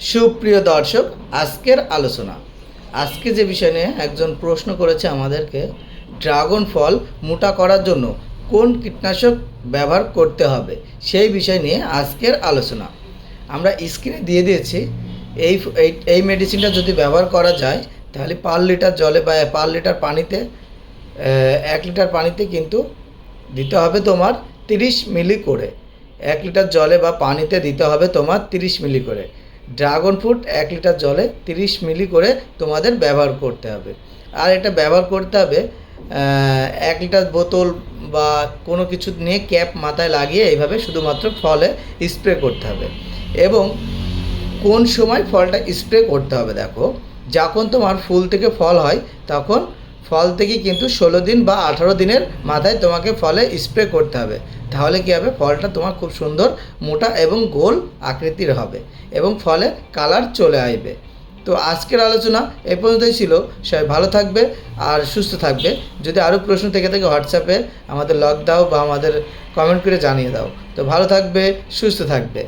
সুপ্রিয় দর্শক, আজকের আলোচনা আজকে যে বিষয় নিয়ে একজন প্রশ্ন করেছে আমাদেরকে, ড্রাগন ফল মোটা করার জন্য কোন কীটনাশক ব্যবহার করতে হবে সেই বিষয় নিয়ে আজকের আলোচনা। আমরা স্ক্রিনে দিয়ে দিয়েছি। এই এই মেডিসিনটা যদি ব্যবহার করা যায় তাহলে পার লিটার জলে বা পার লিটার পানিতে 1 লিটার পানিতে কিন্তু দিতে হবে তোমার 30 মিলি করে। 1 লিটার জলে বা পানিতে দিতে হবে তোমার 30 মিলি করে। ড্রাগন ফ্রুট 1 লিটার জলে 30 মিলি করে তোমাদের ব্যবহার করতে হবে। আর এটা ব্যবহার করতে হবে 1 লিটার বোতল বা কোনো কিছু নিয়ে ক্যাপ মাথায় লাগিয়ে এইভাবে শুধুমাত্র ফলে স্প্রে করতে হবে। এবং কোন সময় ফলটা স্প্রে করতে হবে, দেখো যখন তোমার ফুল থেকে ফল হয় তখন ফল থেকে কিন্তু 16 দিন বা 18 দিনের মাথায় তোমাকে ফলে স্প্রে করতে হবে। তাহলে কী হবে, ফলটা তোমার খুব সুন্দর মোটা এবং গোল আকৃতির হবে এবং ফলে কালার চলে আসবে। তো আজকের আলোচনা এ পর্যন্তই ছিল। সবাই ভালো থাকবে আর সুস্থ থাকবে। যদি আরও প্রশ্ন থেকে থাকে হোয়াটসঅ্যাপে আমাদের লগ দাও বা আমাদের কমেন্ট করে জানিয়ে দাও। তো ভালো থাকবে, সুস্থ থাকবে।